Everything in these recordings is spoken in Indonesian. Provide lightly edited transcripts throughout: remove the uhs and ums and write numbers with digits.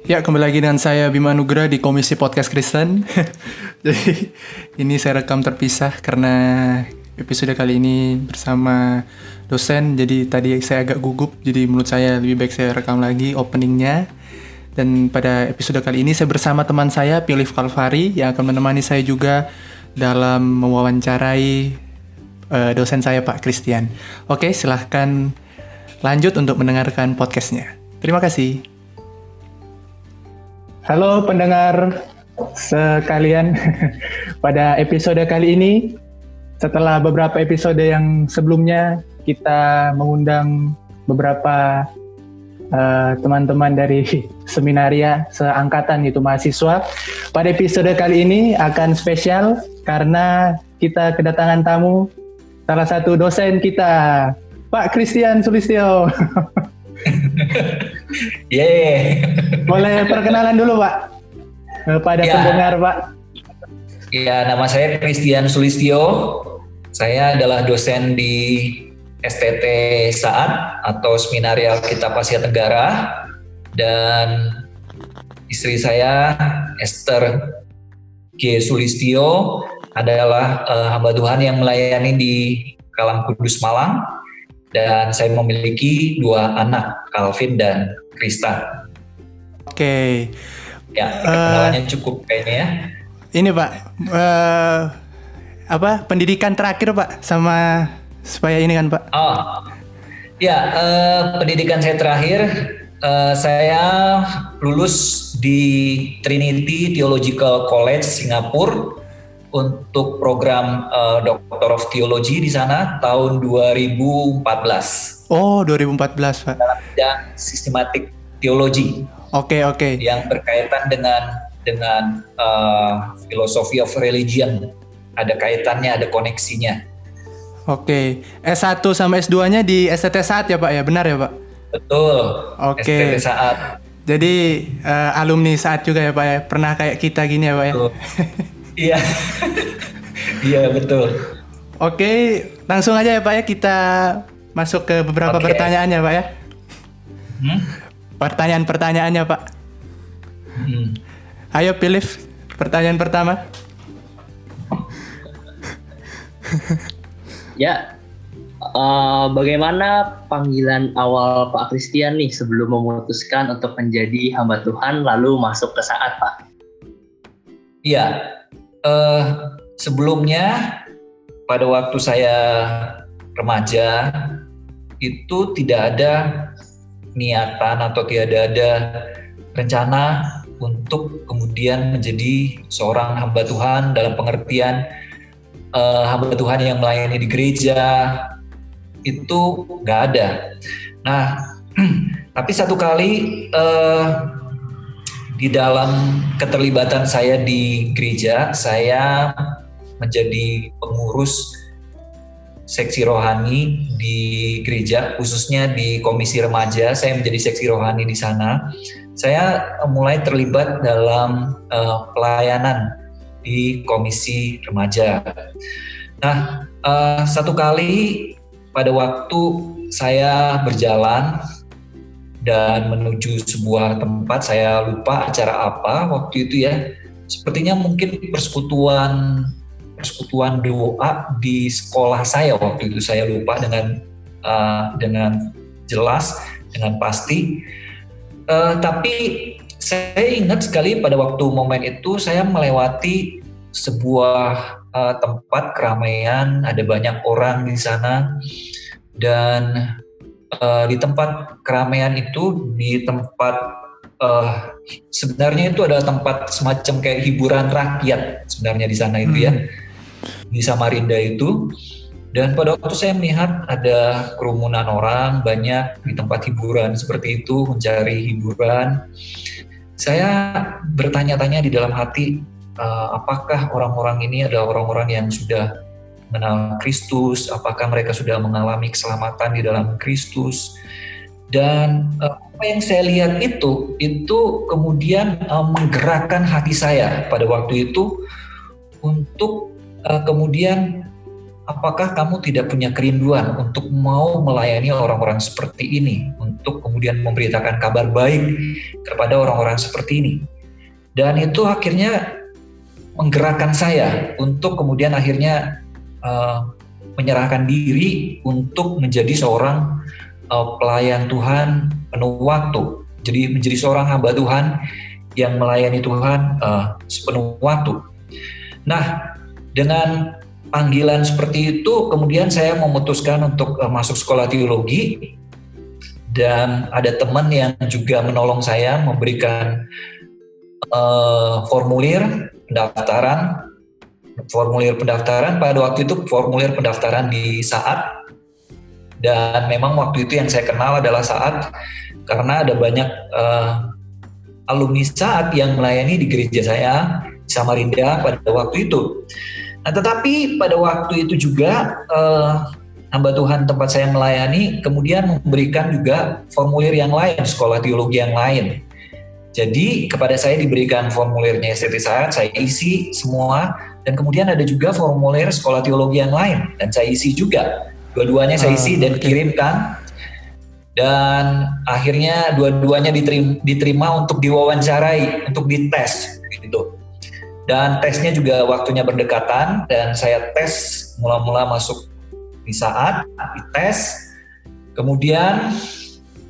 Ya, kembali lagi dengan saya Bima Nugra di Komisi Podcast Kristen. Jadi, ini saya rekam terpisah karena episode kali ini bersama dosen. Jadi, tadi saya agak gugup, jadi menurut saya lebih baik saya rekam lagi openingnya. Dan pada episode kali ini saya bersama teman saya, Philip Kalvari, yang akan menemani saya juga dalam mewawancarai dosen saya, Pak Christian. Oke, silahkan lanjut untuk mendengarkan podcastnya. Terima kasih. Halo pendengar sekalian, pada episode kali ini, setelah beberapa episode yang sebelumnya, kita mengundang beberapa teman-teman dari seminaria seangkatan, yaitu mahasiswa. Pada episode kali ini akan spesial karena kita kedatangan tamu, salah satu dosen kita, Pak Christian Sulistyo. Boleh perkenalan dulu, Pak, pada pendengar, Pak. Ya, nama saya Christian Sulistyo. Saya adalah dosen di STT Saat atau Seminaria Alkitab Asia Tenggara, dan istri saya Esther G. Sulistyo adalah hamba Tuhan yang melayani di Kalam Kudus Malang. Dan saya memiliki 2 anak, Calvin dan Krista. Oke. Ya, perkenalannya cukup kayaknya ya. Ini Pak, pendidikan terakhir Pak, sama supaya ini kan Pak. Ya, pendidikan saya terakhir, saya lulus di Trinity Theological College Singapura untuk program Doctor of Theology di sana tahun 2014. Oh, 2014, Pak. Dalam bidang sistematik teologi. Oke. Yang berkaitan dengan philosophy of religion. Ada kaitannya, ada koneksinya. Oke. S1 sama S2-nya di STT Saat ya, Pak ya? Benar ya, Pak? Betul. Oke. STT Saat. Jadi alumni Saat juga ya, Pak ya? Pernah kayak kita gini ya, Pak ya? Iya. Iya, betul. Oke, langsung aja ya Pak ya, kita masuk ke beberapa pertanyaannya Pak ya. Pertanyaan-pertanyaannya Pak. Ayo pilih pertanyaan pertama. Ya, bagaimana panggilan awal Pak Christian nih sebelum memutuskan untuk menjadi hamba Tuhan lalu masuk ke Saat, Pak? Iya. Sebelumnya pada waktu saya remaja itu tidak ada niatan atau tidak ada rencana untuk kemudian menjadi seorang hamba Tuhan dalam pengertian hamba Tuhan yang melayani di gereja, itu nggak ada. Nah, tapi satu kali di dalam keterlibatan saya di gereja, saya menjadi pengurus seksi rohani di gereja, khususnya di komisi remaja. Saya menjadi seksi rohani di sana. Saya mulai terlibat dalam pelayanan di komisi remaja. Nah, satu kali pada waktu saya berjalan dan menuju sebuah tempat, saya lupa acara apa waktu itu ya. Sepertinya mungkin persekutuan doa di sekolah saya waktu itu, saya lupa dengan jelas, dengan pasti. Tapi saya ingat sekali pada waktu momen itu saya melewati sebuah tempat keramaian, ada banyak orang di sana, dan di tempat keramaian itu, di tempat sebenarnya itu adalah tempat semacam kayak hiburan rakyat sebenarnya di sana itu ya, di Samarinda itu. Dan pada waktu saya melihat ada kerumunan orang banyak di tempat hiburan seperti itu, mencari hiburan, saya bertanya-tanya di dalam hati, apakah orang-orang ini adalah orang-orang yang sudah mengenal Kristus, apakah mereka sudah mengalami keselamatan di dalam Kristus. Dan apa yang saya lihat itu kemudian menggerakkan hati saya pada waktu itu untuk kemudian apakah kamu tidak punya kerinduan untuk mau melayani orang-orang seperti ini, untuk kemudian memberitakan kabar baik kepada orang-orang seperti ini? Dan itu akhirnya menggerakkan saya untuk kemudian akhirnya menyerahkan diri untuk menjadi seorang pelayan Tuhan penuh waktu. Jadi menjadi seorang hamba Tuhan yang melayani Tuhan sepenuh waktu. Nah, dengan panggilan seperti itu, kemudian saya memutuskan untuk masuk sekolah teologi, dan ada teman yang juga menolong saya memberikan formulir pendaftaran. Pada waktu itu formulir pendaftaran di Saat, dan memang waktu itu yang saya kenal adalah Saat karena ada banyak alumni Saat yang melayani di gereja saya di Samarinda pada waktu itu. Nah, tetapi pada waktu itu juga hamba Tuhan tempat saya melayani kemudian memberikan juga formulir yang lain, sekolah teologi yang lain. Jadi kepada saya diberikan formulirnya STT Saat, saya isi semua, dan kemudian ada juga formulir sekolah teologi yang lain, dan saya isi juga. Dua-duanya saya isi dan kirimkan, dan akhirnya dua-duanya diterima untuk diwawancarai, untuk dites gitu. Dan tesnya juga waktunya berdekatan, dan saya tes mula-mula masuk di Saat, dites, kemudian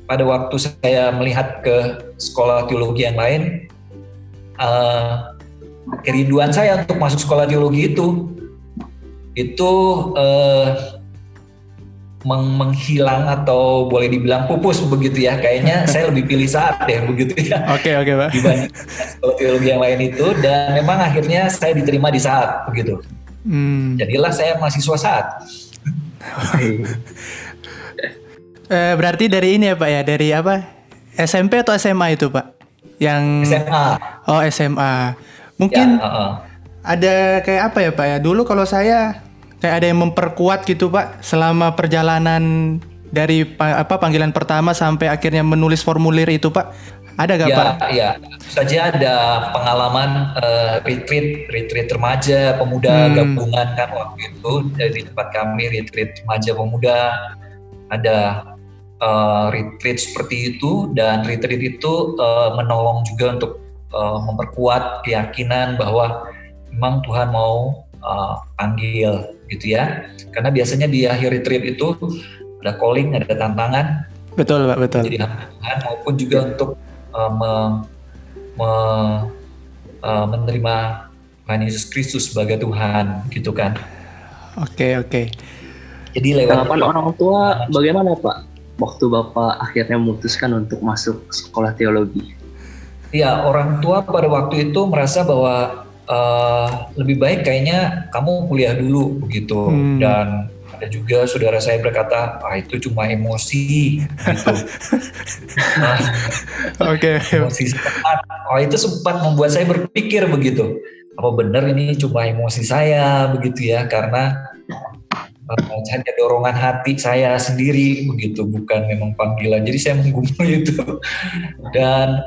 pada waktu saya melihat ke sekolah teologi yang lain, kerinduan saya untuk masuk sekolah teologi itu menghilang, atau boleh dibilang pupus begitu ya. Kayaknya saya lebih pilih Saat deh begitu ya. Oke Pak. Dibanding sekolah teologi yang lain itu, dan memang akhirnya saya diterima di Saat begitu. Jadilah saya mahasiswa Saat. Berarti dari ini ya Pak ya, dari apa? SMP atau SMA itu Pak? Yang SMA. Oh, SMA. Mungkin Ya, ada kayak apa ya Pak ya? Dulu kalau saya kayak ada yang memperkuat gitu Pak selama perjalanan dari panggilan pertama sampai akhirnya menulis formulir itu Pak. Ada gak Pak? Ya, saja ada pengalaman retreat remaja pemuda gabungan kan waktu itu dari tempat kami, retreat remaja pemuda, ada retreat seperti itu, dan retreat itu menolong juga untuk memperkuat keyakinan bahwa memang Tuhan mau panggil gitu ya, karena biasanya di akhir retreat itu ada calling, ada tantangan. Betul Pak, betul. Jadi Tuhan maupun juga untuk menerima Tuhan Yesus Kristus sebagai Tuhan gitu kan. Oke. Jadi lewat tanggapan orang tua bagaimana Pak waktu Bapak akhirnya memutuskan untuk masuk sekolah teologi? Ya, orang tua pada waktu itu merasa bahwa lebih baik kayaknya kamu kuliah dulu begitu. Dan ada juga saudara saya berkata, itu cuma emosi gitu. Oke. Emosi sempat. Itu sempat membuat saya berpikir begitu. Apa benar ini cuma emosi saya begitu ya, karena hanya dorongan hati saya sendiri begitu, bukan memang panggilan. Jadi saya menggumul itu, dan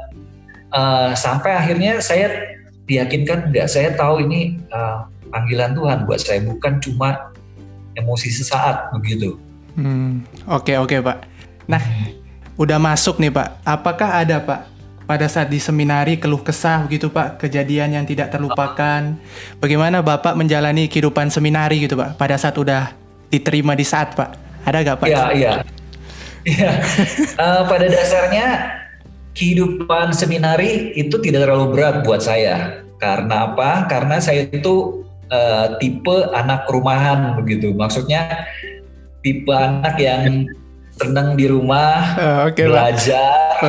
sampai akhirnya saya diyakinkan, enggak, saya tahu ini panggilan Tuhan buat saya, bukan cuma emosi sesaat begitu. Oke Pak. Nah, udah masuk nih Pak. Apakah ada Pak pada saat di seminari keluh kesah begitu Pak, kejadian yang tidak terlupakan? Bagaimana Bapak menjalani kehidupan seminari gitu Pak pada saat udah diterima di Saat Pak? Ada gak Pak? Iya. Pada dasarnya kehidupan seminari itu tidak terlalu berat buat saya. Karena apa? Karena saya itu tipe anak rumahan begitu. Maksudnya tipe anak yang senang di rumah, belajar,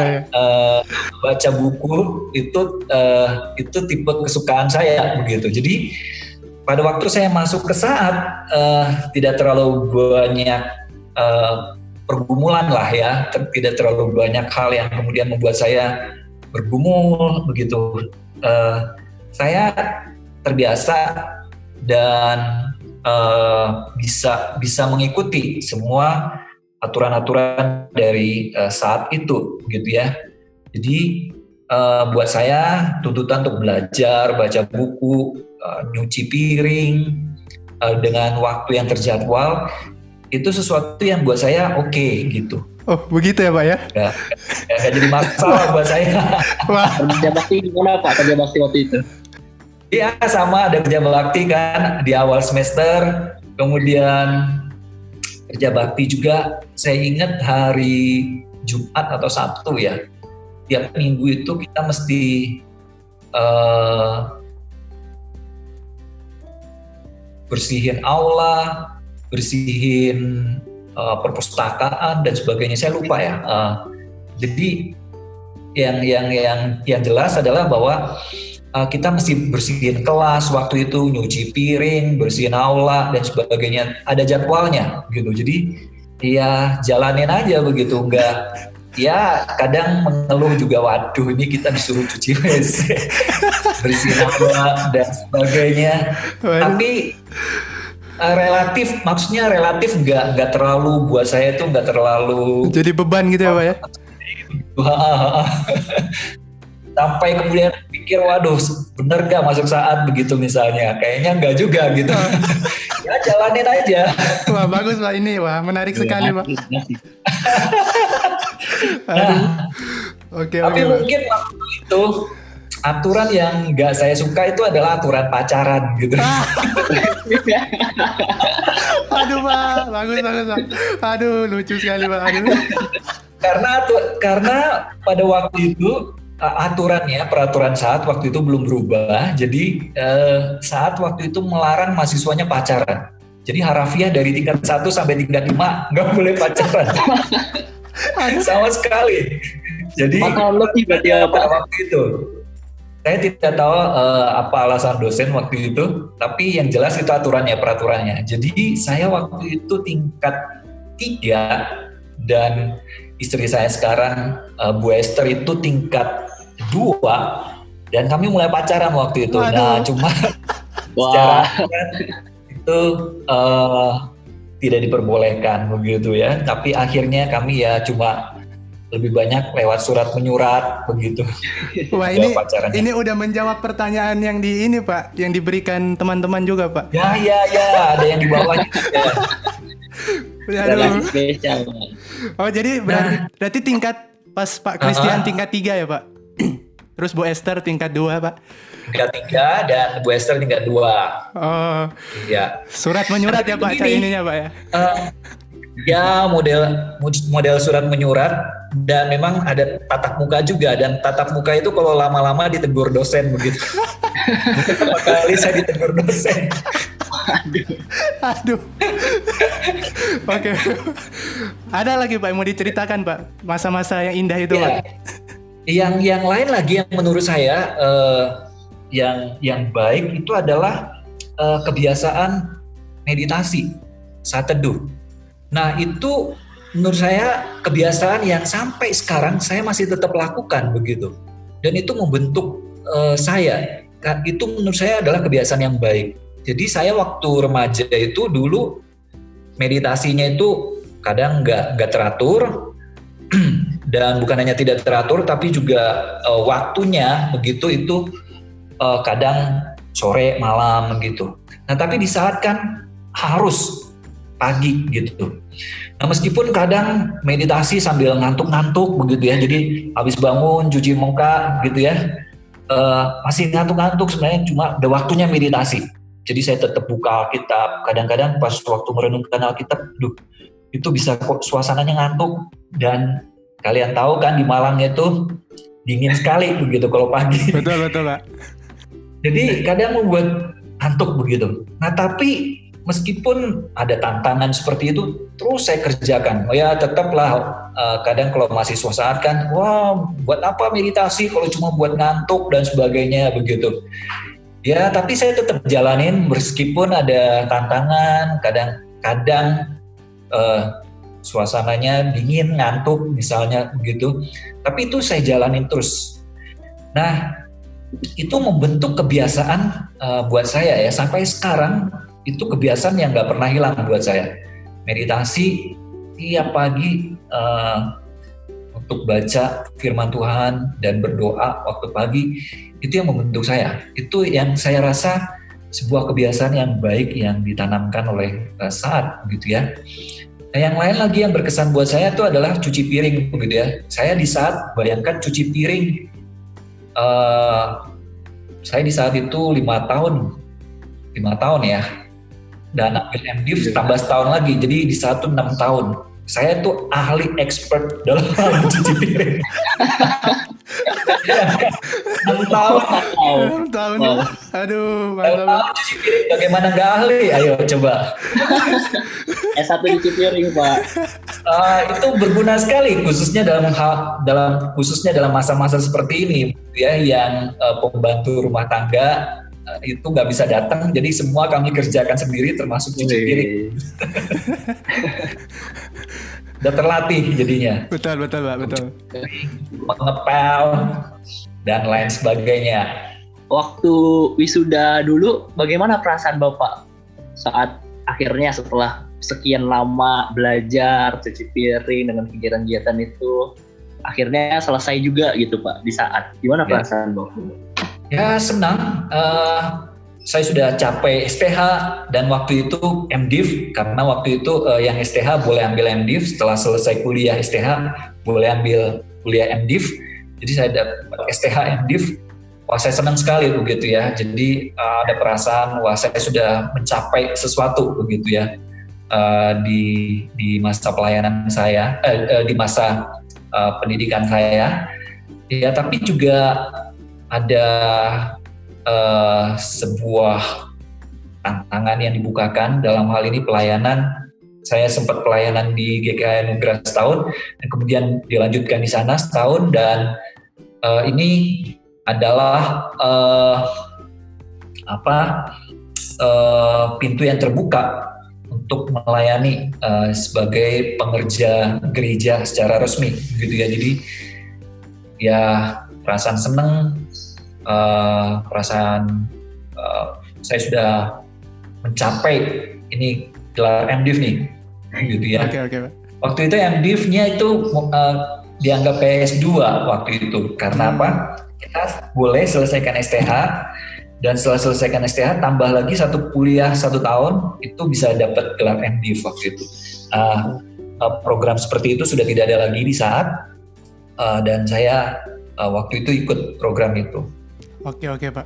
baca buku, itu tipe kesukaan saya begitu. Jadi pada waktu saya masuk ke Saat, tidak terlalu banyak pergumulan lah ya, tidak terlalu banyak hal yang kemudian membuat saya bergumul begitu. Saya terbiasa dan bisa mengikuti semua aturan-aturan dari Saat itu gitu ya. Jadi buat saya tuntutan untuk belajar, baca buku, nyuci piring, dengan waktu yang terjadwal itu sesuatu yang buat saya oke gitu. Oh begitu ya Pak ya? Nggak jadi masalah buat saya. Wah. Kerja bakti gimana Pak? Kerja bakti waktu itu? Iya sama, ada kerja bakti kan di awal semester, kemudian kerja bakti juga. Saya ingat hari Jumat atau Sabtu ya, tiap minggu itu kita mesti bersihin aula, bersihin perpustakaan dan sebagainya. Saya lupa ya. Jadi yang jelas adalah bahwa kita mesti bersihin kelas waktu itu, nyuci piring, bersihin aula dan sebagainya. Ada jadwalnya gitu. Jadi ya jalanin aja begitu, enggak. Ya kadang mengeluh juga, waduh ini kita disuruh cuci WC, bersihin aula dan sebagainya. Tapi maksudnya relatif nggak terlalu, buat saya itu nggak terlalu jadi beban gitu ya Pak ya? Sampai kemudian pikir, waduh bener gak masuk saat begitu misalnya, kayaknya enggak juga gitu. Ya jalanin aja. Wah bagus Pak ini, wah menarik sekali Pak. Oke, tapi mungkin waktu itu aturan yang nggak saya suka itu adalah aturan pacaran gitu. Aduh Pak, bagus Pak. Aduh lucu sekali Pak. Aduh. Karena pada waktu itu aturannya, peraturan saat waktu itu belum berubah. Jadi saat waktu itu melarang mahasiswanya pacaran. Jadi harafiah dari tingkat 1 sampai tingkat 5 nggak boleh pacaran. Sama sekali. Jadi lebih berarti pada waktu itu saya tidak tahu apa alasan dosen waktu itu, tapi yang jelas itu peraturannya. Jadi saya waktu itu tingkat 3 dan istri saya sekarang Bu Esther itu tingkat 2 dan kami mulai pacaran waktu itu. Waduh. Nah cuma secara itu tidak diperbolehkan begitu ya. Tapi akhirnya kami ya cuma lebih banyak lewat surat menyurat begitu. Wah ini udah menjawab pertanyaan yang di ini Pak, yang diberikan teman-teman juga Pak. Ya ada yang di bawahnya. Aduh. Oh jadi berarti tingkat pas Pak Christian tingkat 3 ya Pak? Terus Bu Esther tingkat 2 Pak? Tingkat 3 dan Bu Esther tingkat 2. Oh iya. Surat menyurat ya Pak, ininya Pak ya? Ya model surat menyurat, dan memang ada tatap muka juga, dan tatap muka itu kalau lama-lama ditegur dosen begitu. Pertama kali saya ditegur dosen. Aduh. Oke. Ada lagi Pak yang mau diceritakan Pak, masa-masa yang indah itu Pak? Yang lain lagi yang menurut saya yang baik itu adalah kebiasaan meditasi saat teduh. Nah itu menurut saya kebiasaan yang sampai sekarang saya masih tetap lakukan begitu, dan itu membentuk saya. Itu menurut saya adalah kebiasaan yang baik. Jadi saya waktu remaja itu dulu meditasinya itu kadang nggak teratur, dan bukan hanya tidak teratur tapi juga waktunya begitu itu kadang sore malam gitu. Nah tapi di saat kan harus pagi gitu. Nah meskipun kadang meditasi sambil ngantuk-ngantuk begitu ya, jadi habis bangun cuci muka gitu ya, masih ngantuk-ngantuk sebenarnya, cuma udah waktunya meditasi. Jadi saya tetap buka Alkitab. Kadang-kadang pas waktu merenungkan Alkitab, itu bisa kok suasananya ngantuk. Dan kalian tahu kan di Malang itu dingin sekali begitu kalau pagi. Betul Pak. Jadi kadang membuat ngantuk begitu. Nah tapi meskipun ada tantangan seperti itu, terus saya kerjakan. Oh ya tetaplah kadang kalau masih suasana kan, wah buat apa meditasi kalau cuma buat ngantuk dan sebagainya begitu. Ya tapi saya tetap jalanin meskipun ada tantangan, kadang suasananya dingin, ngantuk misalnya begitu. Tapi itu saya jalanin terus. Nah itu membentuk kebiasaan buat saya ya, sampai sekarang itu kebiasaan yang nggak pernah hilang buat saya. Meditasi tiap pagi untuk baca firman Tuhan dan berdoa waktu pagi, itu yang membentuk saya. Itu yang saya rasa sebuah kebiasaan yang baik yang ditanamkan oleh Saat begitu ya. Nah, yang lain lagi yang berkesan buat saya itu adalah cuci piring begitu ya. Saya di Saat bayangkan cuci piring, saya di Saat itu 5 tahun ya, dan ambil MDiv tambah setahun lagi, jadi di Saat itu 6 tahun. Saya tuh ahli expert dalam cuci piring. 6 tahun. 6 tahun. Aduh, mantap. Cuci piring bagaimana nggak ahli? Ayo coba. S1 cuci piring, Pak. Itu berguna sekali, khususnya khususnya dalam masa-masa seperti ini, ya, yang pembantu rumah tangga itu nggak bisa datang, jadi semua kami kerjakan sendiri, termasuk cuci piring. Udah terlatih jadinya. Betul Pak, betul. Mengepel dan lain sebagainya. Waktu wisuda dulu, bagaimana perasaan Bapak saat akhirnya setelah sekian lama belajar cuci piring dengan kegiatan-kegiatan itu, akhirnya selesai juga gitu Pak di Saat? Gimana perasaan Bapak? Ya senang. Saya sudah capai STH dan waktu itu MDiv, karena waktu itu yang STH boleh ambil MDiv, setelah selesai kuliah STH boleh ambil kuliah MDiv. Jadi saya dapat STH MDiv. Wah, saya senang sekali begitu ya. Jadi ada perasaan wah saya sudah mencapai sesuatu begitu ya di masa pelayanan saya, di masa pendidikan saya. Ya, tapi juga ada sebuah tantangan yang dibukakan, dalam hal ini pelayanan. Saya sempat pelayanan di GKI Anugerah setahun dan kemudian dilanjutkan di sana setahun, dan ini adalah pintu yang terbuka untuk melayani sebagai pengerja gereja secara resmi gitu ya. Jadi ya perasaan senang, perasaan saya sudah mencapai ini gelar MDiv nih gitu ya. Oke, Pak. Waktu itu MDiv-nya itu dianggap PS2 waktu itu, karena apa? Kita boleh selesaikan STH, dan setelah selesaikan STH tambah lagi satu kuliah 1 tahun, itu bisa dapat gelar MDiv waktu itu. Program seperti itu sudah tidak ada lagi di Saat, dan saya waktu itu ikut program itu. Oke Pak.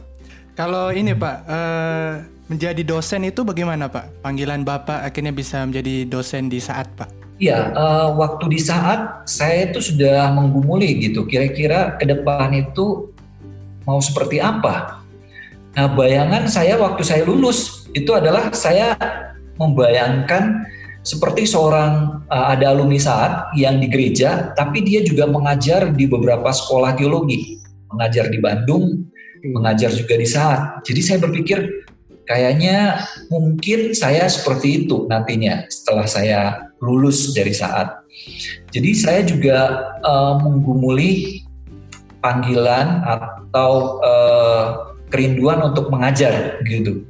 Kalau ini Pak, menjadi dosen itu bagaimana Pak? Panggilan Bapak akhirnya bisa menjadi dosen di Saat Pak? Iya, waktu di Saat saya itu sudah menggumuli gitu, kira-kira ke depan itu mau seperti apa. Nah, bayangan saya waktu saya lulus itu adalah saya membayangkan seperti seorang ada alumni Saat yang di gereja, tapi dia juga mengajar di beberapa sekolah teologi, mengajar di Bandung, mengajar juga di Saat. Jadi saya berpikir kayaknya mungkin saya seperti itu nantinya setelah saya lulus dari Saat. Jadi saya juga menggumuli panggilan atau kerinduan untuk mengajar gitu.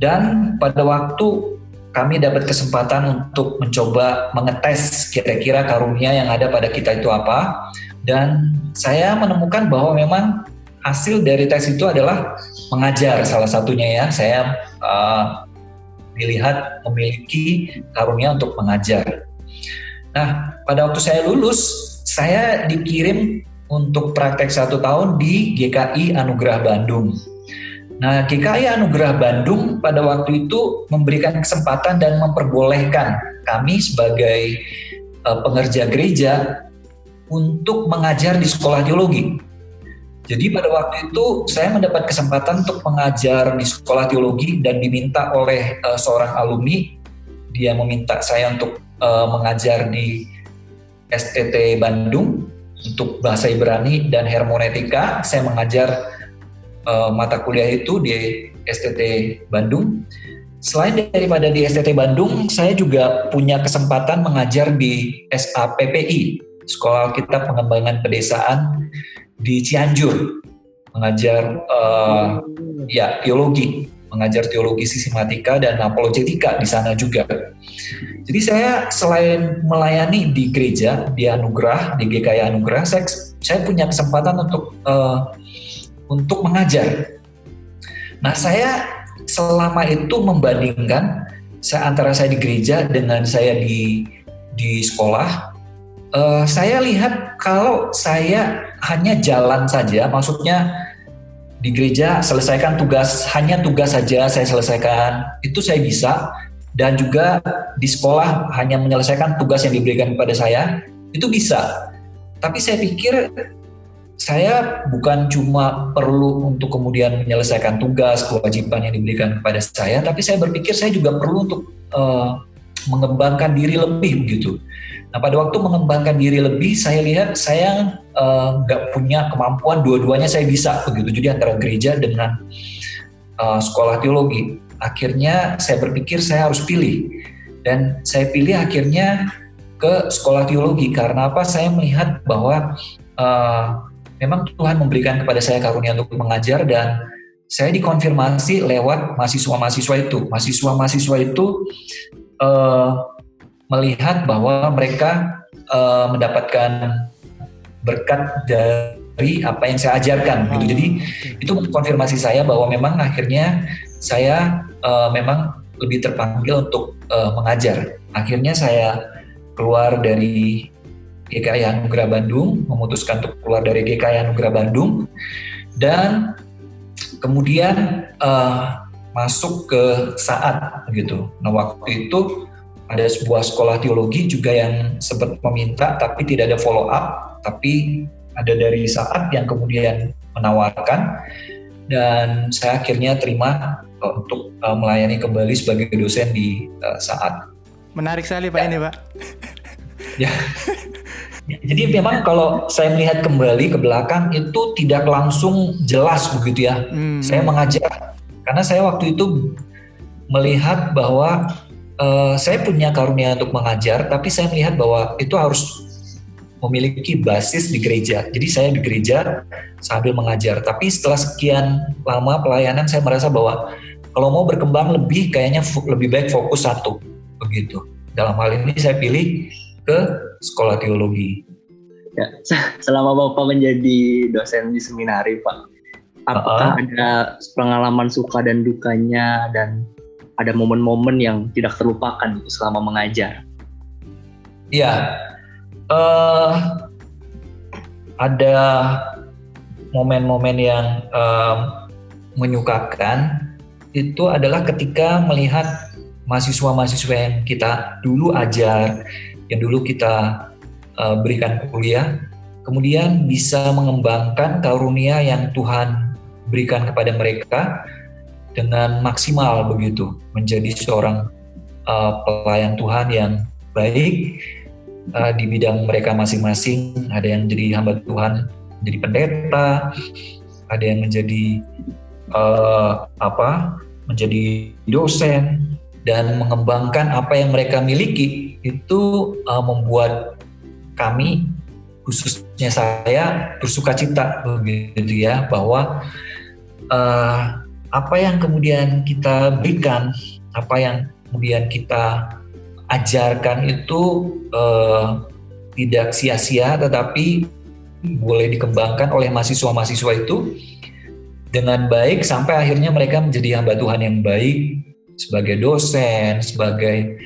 Dan pada waktu kami dapat kesempatan untuk mencoba mengetes kira-kira karunia yang ada pada kita itu apa, dan saya menemukan bahwa memang hasil dari tes itu adalah mengajar salah satunya ya. Saya dilihat memiliki karunia untuk mengajar. Nah, pada waktu saya lulus, saya dikirim untuk praktek 1 tahun di GKI Anugerah Bandung. Nah, GKI Anugerah Bandung pada waktu itu memberikan kesempatan dan memperbolehkan kami sebagai pengerja gereja untuk mengajar di sekolah teologi. Jadi pada waktu itu saya mendapat kesempatan untuk mengajar di sekolah teologi dan diminta oleh seorang alumni, dia meminta saya untuk mengajar di STT Bandung untuk bahasa Ibrani dan hermeneutika. Saya mengajar mata kuliah itu di STT Bandung. Selain daripada di STT Bandung, saya juga punya kesempatan mengajar di SAPPI, Sekolah Alkitab Pengembangan Pedesaan di Cianjur, mengajar teologi, mengajar teologi sistematika dan apologetika di sana juga. Jadi saya selain melayani di gereja di Anugerah, di GKI Anugerah, saya punya kesempatan untuk mengajar. Nah, saya selama itu membandingkan antara saya di gereja dengan saya di sekolah, saya lihat kalau saya hanya jalan saja, maksudnya di gereja selesaikan tugas, hanya tugas saja saya selesaikan, itu saya bisa. Dan juga di sekolah hanya menyelesaikan tugas yang diberikan kepada saya, itu bisa. Tapi saya pikir saya bukan cuma perlu untuk kemudian menyelesaikan tugas, kewajiban yang diberikan kepada saya, tapi saya berpikir saya juga perlu untuk mengembangkan diri lebih begitu. Nah, pada waktu mengembangkan diri lebih, saya lihat saya nggak punya kemampuan, dua-duanya saya bisa begitu. Jadi antara gereja dengan sekolah teologi. Akhirnya saya berpikir saya harus pilih, dan saya pilih akhirnya ke sekolah teologi. Karena apa? Saya melihat bahwa memang Tuhan memberikan kepada saya karunia untuk mengajar, dan saya dikonfirmasi lewat mahasiswa-mahasiswa itu. Mahasiswa-mahasiswa itu melihat bahwa mereka mendapatkan berkat dari apa yang saya ajarkan gitu. Jadi itu mengkonfirmasi saya bahwa memang akhirnya saya memang lebih terpanggil untuk mengajar. Akhirnya saya keluar dari GKI Anugerah Bandung, memutuskan untuk keluar dari GKI Anugerah Bandung, dan kemudian masuk ke Saat gitu. Nah, waktu itu ada sebuah sekolah teologi juga yang sempat meminta, tapi tidak ada follow up, tapi ada dari Saat yang kemudian menawarkan, dan saya akhirnya terima untuk melayani kembali sebagai dosen di Saat. Menarik sekali Pak ini Pak. Ya. Jadi memang kalau saya melihat kembali ke belakang itu tidak langsung jelas begitu ya. Saya mengajar karena saya waktu itu melihat bahwa saya punya karunia untuk mengajar, tapi saya melihat bahwa itu harus memiliki basis di gereja. Jadi saya di gereja sambil mengajar. Tapi setelah sekian lama pelayanan, saya merasa bahwa kalau mau berkembang lebih, kayaknya lebih baik fokus satu, begitu. Dalam hal ini saya pilih ke sekolah teologi. Ya, selama Bapak menjadi dosen di seminari, Pak, apakah ada pengalaman suka dan dukanya, dan ada momen-momen yang tidak terlupakan selama mengajar? Iya, ada momen-momen yang menyukakan. Itu adalah ketika melihat mahasiswa-mahasiswa yang kita dulu ajar, yang dulu kita berikan kuliah, kemudian bisa mengembangkan karunia yang Tuhan berikan kepada mereka dengan maksimal begitu, menjadi seorang pelayan Tuhan yang baik di bidang mereka masing-masing. Ada yang jadi hamba Tuhan, menjadi pendeta, ada yang menjadi menjadi dosen, dan mengembangkan apa yang mereka miliki. Itu membuat kami, khususnya saya, bersuka cita begitu ya, bahwa apa yang kemudian kita berikan, apa yang kemudian kita ajarkan itu tidak sia-sia, tetapi boleh dikembangkan oleh mahasiswa-mahasiswa itu dengan baik, sampai akhirnya mereka menjadi hamba Tuhan yang baik, sebagai dosen, sebagai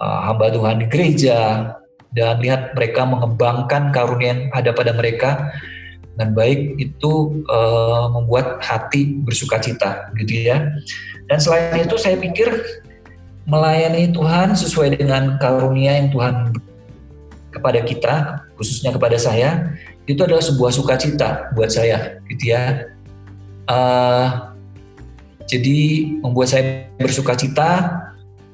hamba Tuhan di gereja, dan lihat mereka mengembangkan karunia yang ada pada mereka dengan baik. Itu membuat hati bersuka cita gitu ya. Dan selain itu saya pikir melayani Tuhan sesuai dengan karunia yang Tuhan kepada kita, khususnya kepada saya, itu adalah sebuah sukacita buat saya gitu ya. Jadi membuat saya bersuka cita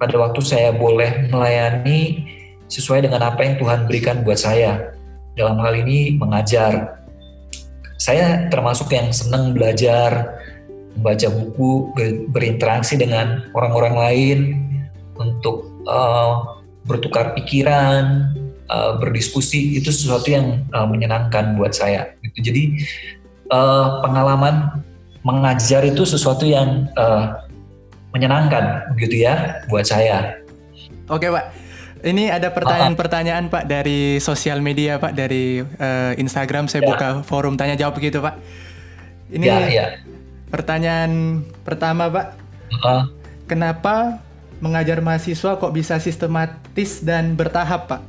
pada waktu saya boleh melayani sesuai dengan apa yang Tuhan berikan buat saya. Dalam hal ini mengajar. Saya termasuk yang senang belajar, membaca buku, berinteraksi dengan orang-orang lain untuk bertukar pikiran, berdiskusi. Itu sesuatu yang menyenangkan buat saya. Jadi pengalaman mengajar itu sesuatu yang menyenangkan begitu ya buat saya. Oke Pak, ini ada pertanyaan-pertanyaan Pak dari sosial media Pak, dari Instagram. Saya buka forum tanya jawab begitu Pak. Ini Pertanyaan pertama, Pak. Ah, Kenapa mengajar mahasiswa kok bisa sistematis dan bertahap, Pak?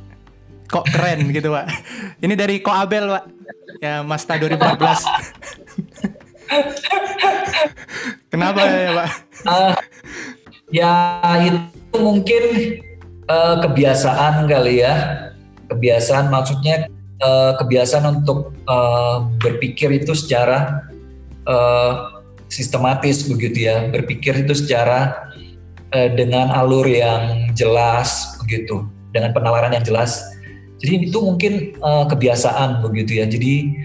Kok keren gitu, Pak? Ini dari Ko Abel, Pak. Ya, Masta 2014. Kenapa ya, Pak? ya itu mungkin kebiasaan kali ya. Kebiasaan maksudnya kebiasaan untuk berpikir itu secara sistematis begitu ya. Berpikir itu secara dengan alur yang jelas begitu, dengan penawaran yang jelas. Jadi itu mungkin kebiasaan begitu ya. Jadi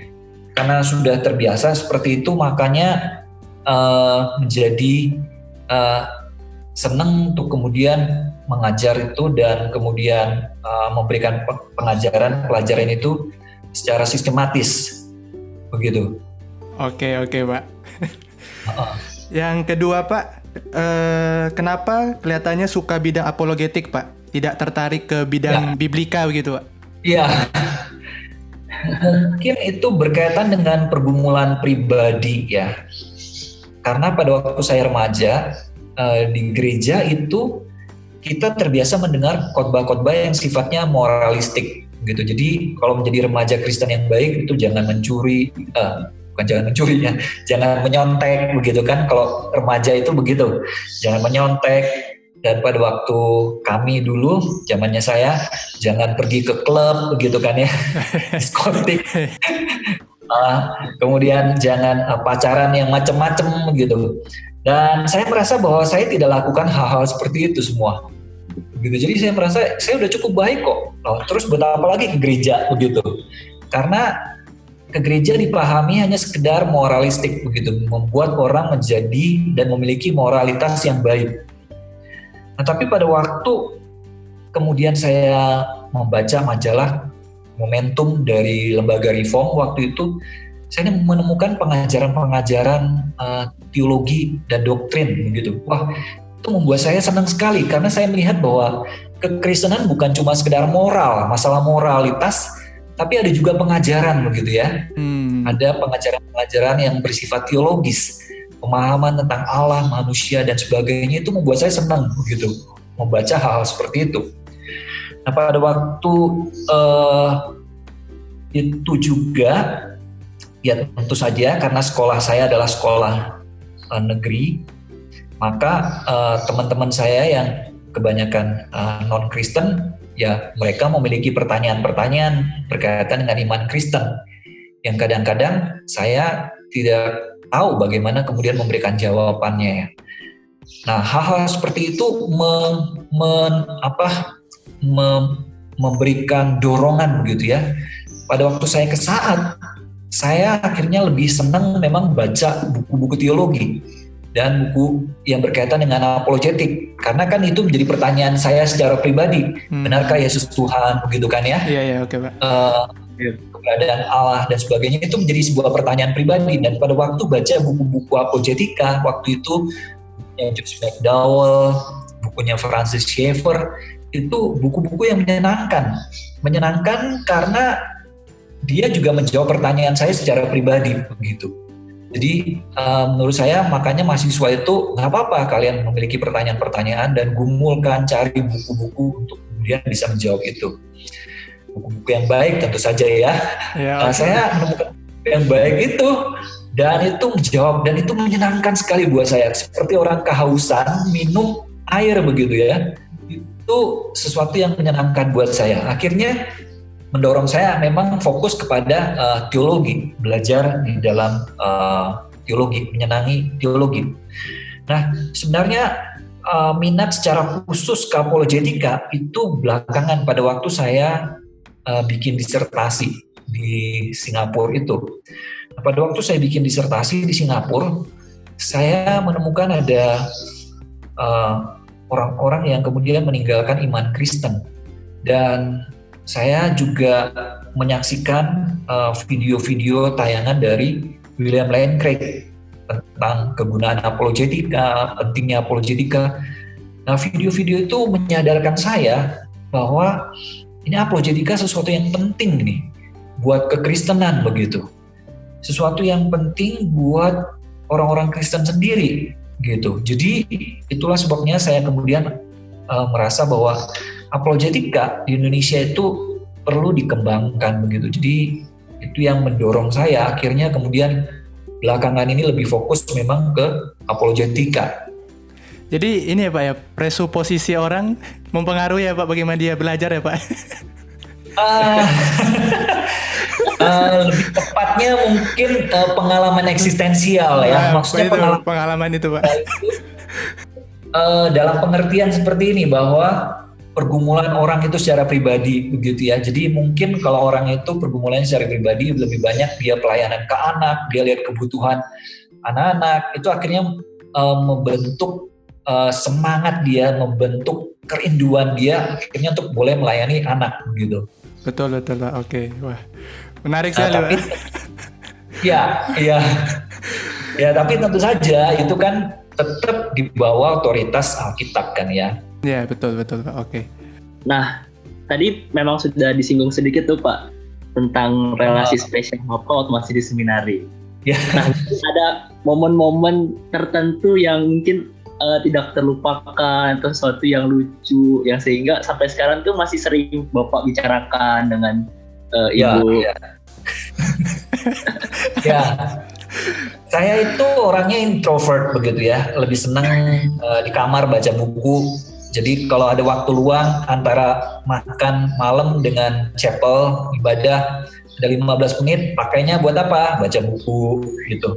karena sudah terbiasa seperti itu, makanya menjadi senang untuk kemudian mengajar itu dan kemudian memberikan pelajaran itu secara sistematis begitu. Oke, Pak. Yang kedua, Pak, kenapa kelihatannya suka bidang apologetik, Pak? Tidak tertarik ke bidang biblika begitu, Pak? Iya, mungkin itu berkaitan dengan pergumulan pribadi ya. Karena pada waktu saya remaja di gereja itu kita terbiasa mendengar khotbah-khotbah yang sifatnya moralistik gitu. Jadi kalau menjadi remaja Kristen yang baik itu jangan mencuri, bukan jangan mencuri ya, jangan menyontek begitu kan. Kalau remaja itu begitu, jangan menyontek. Dan pada waktu kami dulu, zamannya saya, jangan pergi ke klub begitu kan ya, diskotik. Kemudian jangan pacaran yang macam-macam gitu. Dan saya merasa bahwa saya tidak lakukan hal-hal seperti itu semua. Begitu. Jadi saya merasa saya udah cukup baik kok. Terus buat apa lagi ke gereja begitu? Karena ke gereja dipahami hanya sekedar moralistik begitu, membuat orang menjadi dan memiliki moralitas yang baik. Nah, tapi pada waktu kemudian saya membaca majalah Momentum dari Lembaga Reform waktu itu, saya menemukan pengajaran-pengajaran teologi dan doktrin begitu. Wah, itu membuat saya senang sekali karena saya melihat bahwa kekristenan bukan cuma sekedar moral, masalah moralitas, tapi ada juga pengajaran begitu ya. Ada pengajaran-pengajaran yang bersifat teologis, pemahaman tentang Allah, manusia dan sebagainya. Itu membuat saya senang begitu membaca hal-hal seperti itu. Nah, pada waktu itu juga ya tentu saja karena sekolah saya adalah sekolah negeri, maka teman-teman saya yang kebanyakan non-Kristen ya mereka memiliki pertanyaan-pertanyaan berkaitan dengan iman Kristen yang kadang-kadang saya tidak tahu bagaimana kemudian memberikan jawabannya ya. Nah, hal-hal seperti itu memberikan dorongan begitu ya. Pada waktu saya ke Saat, saya akhirnya lebih senang memang baca buku-buku teologi dan buku yang berkaitan dengan apologetik. Karena kan itu menjadi pertanyaan saya secara pribadi. Benarkah Yesus Tuhan? Begitu kan ya? Iya, oke, Pak. Keberadaan Allah dan sebagainya itu menjadi sebuah pertanyaan pribadi. Dan pada waktu baca buku-buku apologetika, waktu itu bukunya Josh McDowell, bukunya Francis Schaeffer, itu buku-buku yang menyenangkan karena dia juga menjawab pertanyaan saya secara pribadi begitu. Jadi menurut saya makanya mahasiswa itu nggak apa-apa kalian memiliki pertanyaan-pertanyaan dan gumulkan, cari buku-buku untuk kemudian bisa menjawab itu. Buku-buku yang baik tentu saja ya. Saya menemukan buku yang baik itu dan itu menjawab dan itu menyenangkan sekali buat saya. Seperti orang kehausan minum air begitu ya. Itu sesuatu yang menyenangkan buat saya. Akhirnya mendorong saya memang fokus kepada teologi, belajar di dalam teologi, menyenangi teologi. Nah, sebenarnya minat secara khusus ke apologetika itu belakangan pada waktu saya bikin disertasi di Singapura itu. Nah, pada waktu saya bikin disertasi di Singapura, saya menemukan ada orang-orang yang kemudian meninggalkan iman Kristen. Dan saya juga menyaksikan video-video tayangan dari William Lane Craig tentang kegunaan apologetika, pentingnya apologetika. Nah, video-video itu menyadarkan saya bahwa ini apologetika sesuatu yang penting nih buat kekristenan begitu. Sesuatu yang penting buat orang-orang Kristen sendiri gitu. Jadi itulah sebabnya saya kemudian merasa bahwa apologetika di Indonesia itu perlu dikembangkan begitu. Jadi itu yang mendorong saya akhirnya kemudian belakangan ini lebih fokus memang ke apologetika. Jadi ini ya Pak ya, presuposisi orang mempengaruhi ya Pak bagaimana dia belajar ya Pak? Lebih tepatnya mungkin pengalaman eksistensial ya. Maksudnya pengalaman itu Pak. Dalam pengertian seperti ini bahwa pergumulan orang itu secara pribadi begitu ya. Jadi mungkin kalau orang itu pergumulannya secara pribadi lebih banyak dia pelayanan ke anak, dia lihat kebutuhan anak-anak, itu akhirnya membentuk semangat dia, membentuk kerinduan dia akhirnya untuk boleh melayani anak begitu. Betul Pak. Oke. Wah. Menarik sekali Pak. Ya, tapi tentu saja itu kan tetap di bawah otoritas Alkitab kan ya. Ya, betul Pak. Oke. Nah, tadi memang sudah disinggung sedikit tuh Pak tentang relasi spesial Bapak waktu masih di seminari. Ya. Nah, ada momen-momen tertentu yang mungkin tidak terlupakan atau sesuatu yang lucu yang sehingga sampai sekarang tuh masih sering Bapak bicarakan dengan Ibu. Ya. Saya itu orangnya introvert begitu ya, lebih senang di kamar baca buku. Jadi kalau ada waktu luang antara makan malam dengan chapel ibadah ada 15 menit, pakainya buat apa? Baca buku gitu.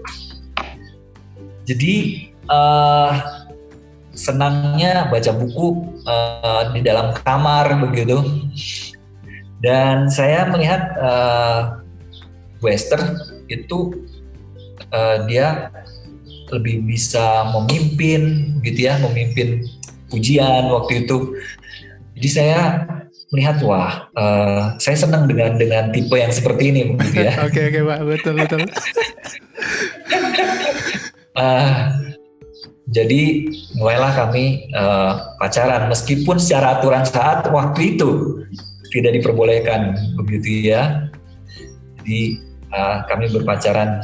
Jadi senangnya baca buku di dalam kamar begitu. Dan saya melihat Wester itu dia lebih bisa memimpin gitu ya, memimpin pujian waktu itu. Jadi saya melihat saya senang dengan tipe yang seperti ini begitu ya. Oke Pak, betul. Jadi mulailah kami pacaran meskipun secara aturan saat waktu itu tidak diperbolehkan begitu ya. Jadi kami berpacaran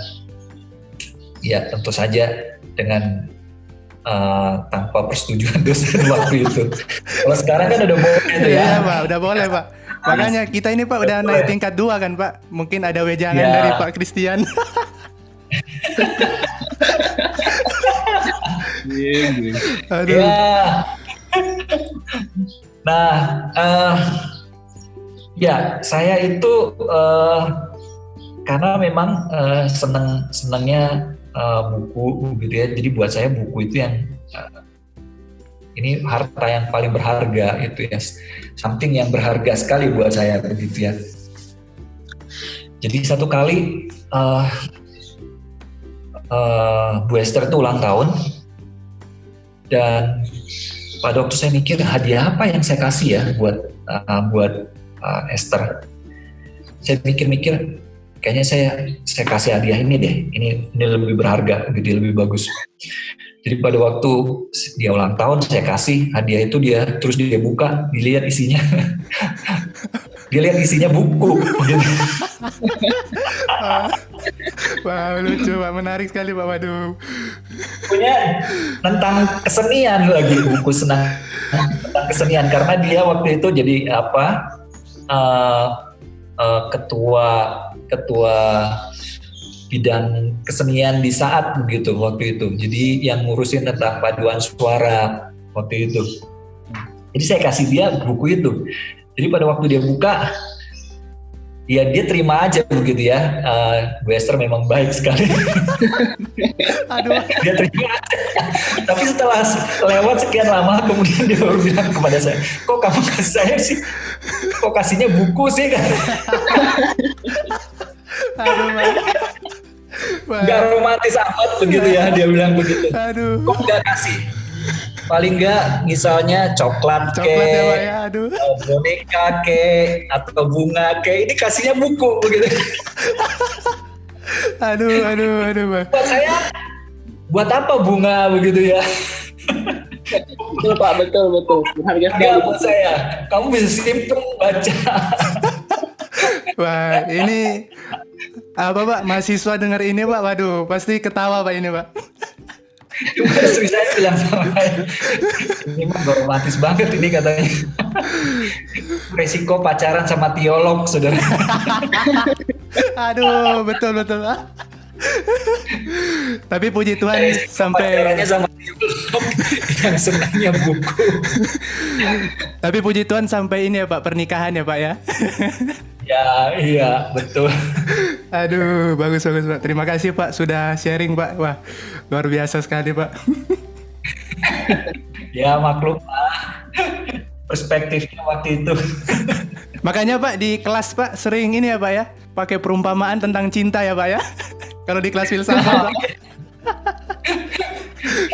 ya tentu saja dengan tanpa persetujuan dosen waktu itu. Kalau sekarang kan udah boleh tuh ya. Iya Pak, udah boleh Pak. Makanya kita ini Pak udah naik tingkat 2 kan Pak. Mungkin ada wejangan dari Pak Christian. Aduh. Ya. Nah, ya saya itu karena memang senangnya buku gitu ya. Jadi buat saya buku itu yang ini harta yang paling berharga itu ya. Something yang berharga sekali buat saya begitu ya. Jadi satu kali Bu Esther itu ulang tahun. Dan pada waktu saya mikir hadiah apa yang saya kasih ya buat Esther. Saya mikir-mikir kayaknya saya kasih hadiah ini deh. Ini lebih berharga, lebih bagus. Jadi pada waktu dia ulang tahun saya kasih hadiah itu terus dia buka, dilihat isinya. Dia lihat isinya buku gitu. Wah, lucu Pak, menarik sekali Pak. Waduh. Punya tentang kesenian lagi, buku tentang kesenian karena dia waktu itu jadi ketua bidang kesenian di saat begitu waktu itu. Jadi yang ngurusin tentang paduan suara waktu itu. Jadi saya kasih dia buku itu. Jadi pada waktu dia buka, ya dia terima aja begitu ya. Bu Esther memang baik sekali. Aduh. Dia terima aja. Tapi setelah lewat sekian lama, kemudian dia baru bilang kepada saya, kok kamu kasih saya sih? Kok kasihnya buku sih? Aduh, Gak romantis amat begitu ya, dia bilang begitu. Aduh. Kok gak kasih? Paling nggak misalnya coklat ya, aduh. Boneka atau bunga ini kasihnya buku begitu. aduh Pak. Buat saya buat apa bunga begitu ya? Betul Pak, betul. Harga sekali buat saya. Kamu bisa simpen baca. Wah, ini Apa Pak, mahasiswa dengar ini Pak, waduh pasti ketawa Pak ini Pak. Istri saya bilang sama saya, ini mah romantis banget ini katanya. Resiko pacaran sama teolog, saudara. Aduh, betul Pak. Tapi puji Tuhan sampai Pacarannya sama teolog yang senangnya buku. Tapi puji Tuhan sampai ini ya Pak, pernikahan ya Pak ya. Ya, iya, betul. Aduh, bagus Pak. Terima kasih Pak sudah sharing Pak. Wah, luar biasa sekali Pak. Ya, maklum lah. Perspektifnya waktu itu. Makanya Pak di kelas Pak sering ini ya Pak ya, pakai perumpamaan tentang cinta ya Pak ya. Kalau di kelas filsafat Pak.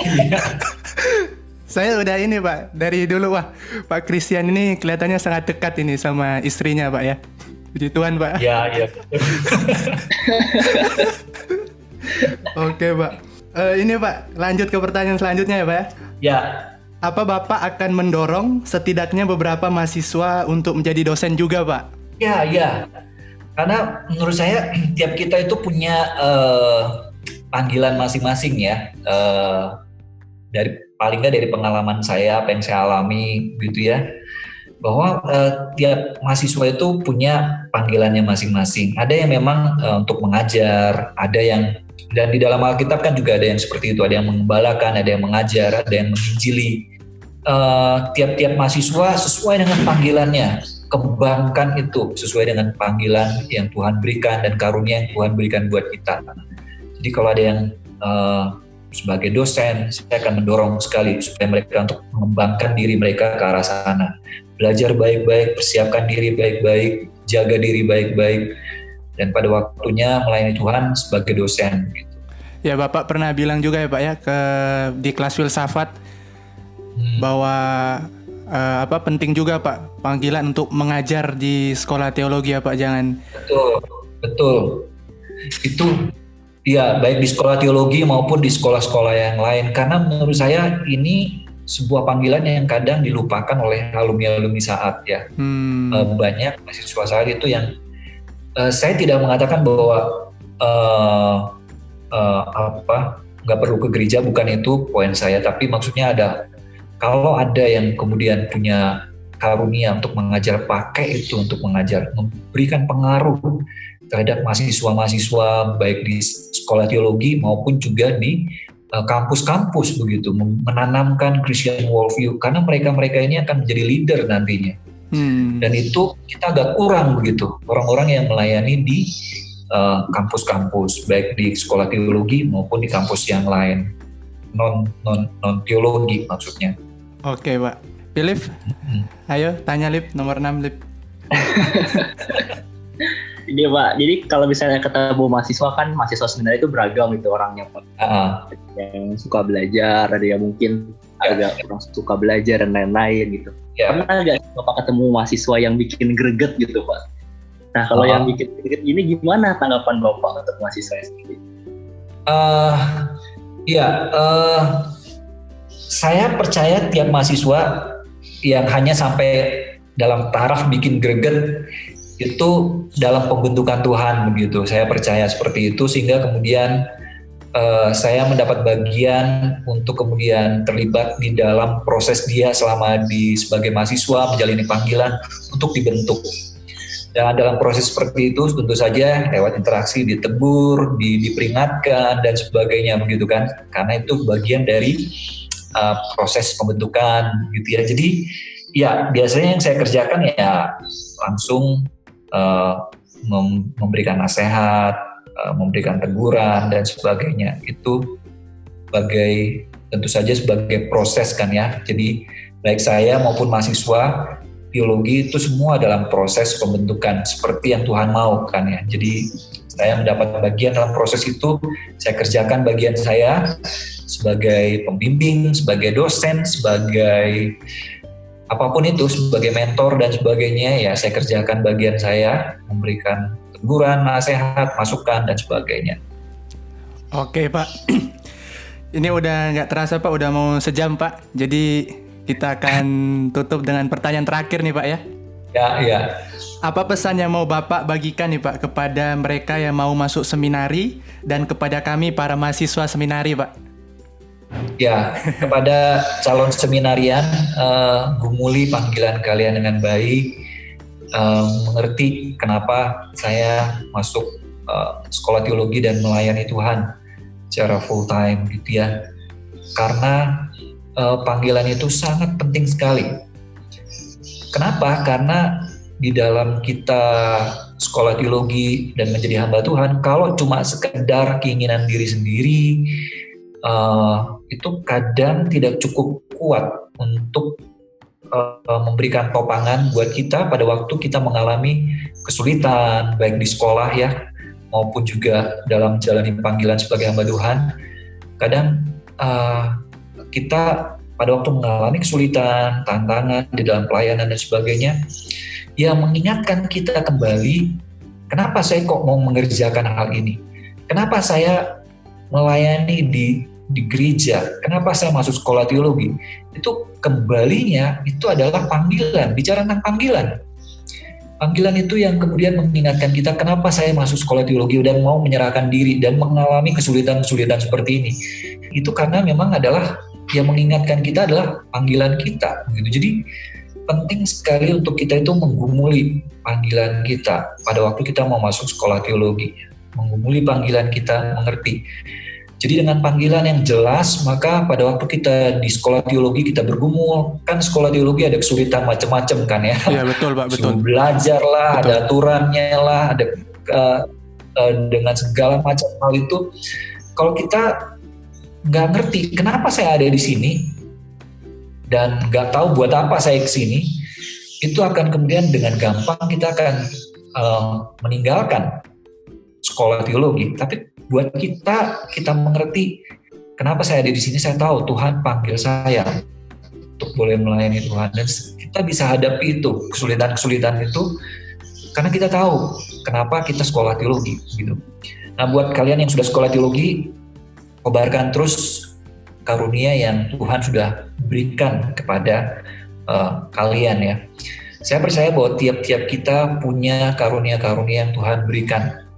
Iya. Saya udah ini Pak, dari dulu wah, Pak Christian ini kelihatannya sangat dekat ini sama istrinya Pak ya. Puji Tuhan Pak. Ya, iya. Oke Pak. Ini Pak, lanjut ke pertanyaan selanjutnya ya Pak ya. Ya, Apa Bapak akan mendorong setidaknya beberapa mahasiswa untuk menjadi dosen juga Pak? ya. Karena menurut saya tiap kita itu punya panggilan masing-masing ya. Dari paling nggak dari pengalaman saya, apa yang saya alami gitu ya. Bahwa tiap mahasiswa itu punya panggilannya masing-masing. Ada yang memang untuk mengajar, ada yang, dan di dalam Alkitab kan juga ada yang seperti itu, ada yang mengembalakan, ada yang mengajar, ada yang menginjili. Tiap-tiap mahasiswa sesuai dengan panggilannya, kembangkan itu sesuai dengan panggilan yang Tuhan berikan dan karunia yang Tuhan berikan buat kita. Jadi kalau ada yang sebagai dosen, saya akan mendorong sekali supaya mereka untuk mengembangkan diri mereka ke arah sana. Belajar baik-baik, persiapkan diri baik-baik, jaga diri baik-baik, dan pada waktunya melayani Tuhan sebagai dosen. Gitu. Ya Bapak pernah bilang juga ya Pak ya di kelas filsafat bahwa penting juga Pak panggilan untuk mengajar di sekolah teologi ya Pak, jangan. Betul. Itu ya baik di sekolah teologi maupun di sekolah-sekolah yang lain, karena menurut saya ini sebuah panggilan yang kadang dilupakan oleh alumni-alumni saat ya. Banyak mahasiswa saat itu yang saya tidak mengatakan bahwa nggak perlu ke gereja, bukan itu poin saya, tapi maksudnya kalau ada yang kemudian punya karunia untuk mengajar, pakai itu untuk mengajar, memberikan pengaruh terhadap mahasiswa-mahasiswa baik di sekolah teologi maupun juga di kampus-kampus begitu, menanamkan Christian worldview, karena mereka ini akan menjadi leader nantinya. Dan itu kita agak kurang begitu, orang-orang yang melayani di kampus-kampus baik di sekolah teologi maupun di kampus yang lain, non teologi maksudnya. Oke Pak. Philip, ayo tanya Lip, nomor 6 Lip. Ini Pak, jadi kalau misalnya ketemu mahasiswa kan mahasiswa sebenarnya itu beragam gitu orangnya Pak. Yang suka belajar, ada yang mungkin agak kurang suka belajar dan lain-lain gitu. Pernah nggak Bapak ketemu mahasiswa yang bikin greget gitu Pak? Nah kalau yang bikin greget ini gimana tanggapan Bapak untuk mahasiswa sendiri? Saya percaya tiap mahasiswa yang hanya sampai dalam taraf bikin greget itu dalam pembentukan Tuhan begitu. Saya percaya seperti itu, sehingga kemudian saya mendapat bagian untuk kemudian terlibat di dalam proses dia selama sebagai mahasiswa menjalani panggilan untuk dibentuk. Dan dalam proses seperti itu tentu saja lewat interaksi ditegur, diperingatkan dan sebagainya begitu kan, karena itu bagian dari proses pembentukan gitu ya. Jadi ya biasanya yang saya kerjakan ya langsung memberikan nasihat, memberikan teguran dan sebagainya. Itu tentu saja sebagai proses kan ya. Jadi baik saya maupun mahasiswa teologi itu semua dalam proses pembentukan seperti yang Tuhan mau kan ya. Jadi saya mendapat bagian dalam proses itu, saya kerjakan bagian saya sebagai pembimbing, sebagai dosen, sebagai apapun itu, sebagai mentor dan sebagainya, ya saya kerjakan bagian saya, memberikan teguran, nasihat, masukan dan sebagainya. Oke Pak, ini udah nggak terasa Pak, udah mau sejam Pak. Jadi kita akan tutup dengan pertanyaan terakhir nih Pak ya. Ya, ya. Apa pesan yang mau Bapak bagikan nih Pak kepada mereka yang mau masuk seminari dan kepada kami para mahasiswa seminari Pak? Ya, kepada calon seminarian, gumuli panggilan kalian dengan baik, mengerti kenapa saya masuk sekolah teologi dan melayani Tuhan secara full time gitu ya. Karena panggilan itu sangat penting sekali. Kenapa? Karena di dalam kita sekolah teologi dan menjadi hamba Tuhan, kalau cuma sekedar keinginan diri sendiri, itu kadang tidak cukup kuat untuk memberikan topangan buat kita pada waktu kita mengalami kesulitan, baik di sekolah ya, maupun juga dalam menjalani panggilan sebagai hamba Tuhan. Kadang kita pada waktu mengalami kesulitan, tantangan di dalam pelayanan dan sebagainya, yang mengingatkan kita kembali, kenapa saya kok mau mengerjakan hal ini? Kenapa saya melayani di gereja? Kenapa saya masuk sekolah teologi? Itu kembalinya itu adalah panggilan, bicara tentang panggilan. Panggilan itu yang kemudian mengingatkan kita kenapa saya masuk sekolah teologi dan mau menyerahkan diri dan mengalami kesulitan-kesulitan seperti ini. Itu karena memang adalah yang mengingatkan kita adalah panggilan kita. Gitu. Jadi penting sekali untuk kita itu menggumuli panggilan kita pada waktu kita mau masuk sekolah teologi. Menggumuli panggilan kita, mengerti. Jadi dengan panggilan yang jelas, maka pada waktu kita di sekolah teologi kita bergumul, kan sekolah teologi ada kesulitan macam-macam kan ya. Iya betul Pak, betul. Suruh belajar lah, betul. Ada aturannya lah, ada dengan segala macam hal itu. Kalau kita nggak ngerti kenapa saya ada di sini dan nggak tahu buat apa saya kesini, itu akan kemudian dengan gampang kita akan meninggalkan sekolah teologi. Tapi buat kita mengerti kenapa saya ada di sini, saya tahu Tuhan panggil saya untuk boleh melayani Tuhan, dan kita bisa hadapi itu kesulitan-kesulitan itu karena kita tahu kenapa kita sekolah teologi gitu. Nah, buat kalian yang sudah sekolah teologi, kobarkan terus karunia yang Tuhan sudah berikan kepada kalian ya. Saya percaya bahwa tiap-tiap kita punya karunia-karunia yang Tuhan berikan.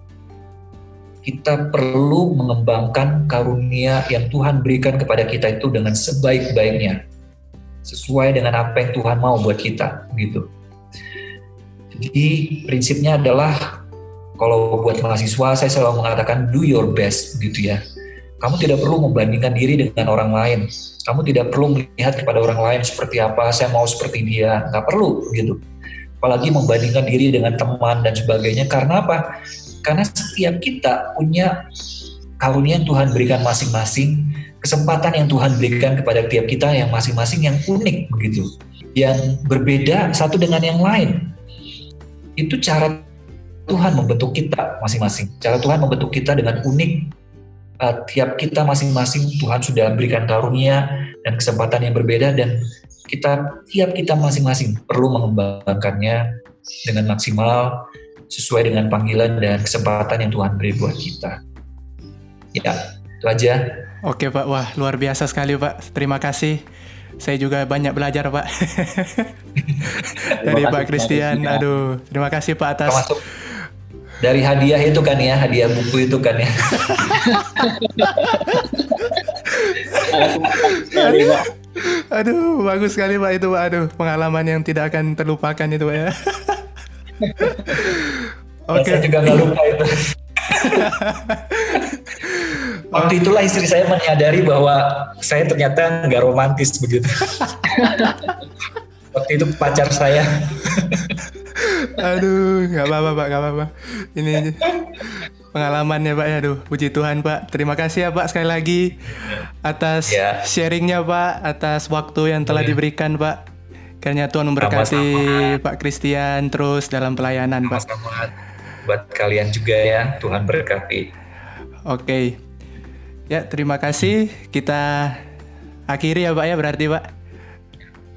Kita perlu mengembangkan karunia yang Tuhan berikan kepada kita itu dengan sebaik-baiknya, sesuai dengan apa yang Tuhan mau buat kita gitu. Jadi prinsipnya adalah kalau buat mahasiswa saya selalu mengatakan do your best gitu ya. Kamu tidak perlu membandingkan diri dengan orang lain. Kamu tidak perlu melihat kepada orang lain seperti apa, saya mau seperti dia. Nggak perlu gitu. Apalagi membandingkan diri dengan teman dan sebagainya. Karena apa? Karena setiap kita punya karunia yang Tuhan berikan masing-masing, kesempatan yang Tuhan berikan kepada tiap kita yang masing-masing yang unik begitu. Yang berbeda satu dengan yang lain. Itu cara Tuhan membentuk kita masing-masing. Cara Tuhan membentuk kita dengan unik. Tiap kita masing-masing Tuhan sudah berikan karunia dan kesempatan yang berbeda, dan tiap kita masing-masing perlu mengembangkannya dengan maksimal sesuai dengan panggilan dan kesempatan yang Tuhan beri buat kita. Ya, itu aja. Oke Pak, wah luar biasa sekali Pak. Terima kasih. Saya juga banyak belajar Pak. Dari Pak Christian. Aduh, terima kasih Pak atas. Termasuk dari hadiah itu kan ya, hadiah buku itu kan ya. Aduh, bagus sekali Pak itu Pak. Aduh, pengalaman yang tidak akan terlupakan itu Pak ya. Oke. Saya juga nggak lupa itu. Waktu itulah istri saya menyadari bahwa saya ternyata nggak romantis begitu. Waktu itu pacar saya. Aduh, nggak apa-apa Pak, nggak apa-apa. Ini pengalamannya Pak ya, aduh, puji Tuhan Pak. Terima kasih ya Pak sekali lagi atas sharingnya Pak, atas waktu yang telah diberikan Pak. Kiranya Tuhan memberkati sama-sama Pak Christian terus dalam pelayanan Pak. Sama-sama buat kalian juga ya, Tuhan berkati. Oke, ya terima kasih. Kita akhiri ya Pak ya berarti Pak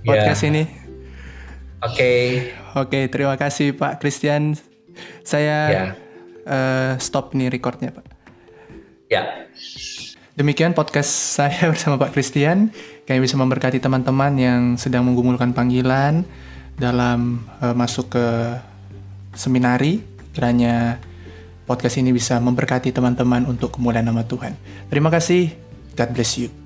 podcast ini. Oke, terima kasih Pak Christian. Saya stop nih recordnya Pak. Ya. Demikian podcast saya bersama Pak Christian. Kami bisa memberkati teman-teman yang sedang menggumulkan panggilan dalam masuk ke seminari. Kiranya podcast ini bisa memberkati teman-teman untuk kemuliaan nama Tuhan. Terima kasih. God bless you.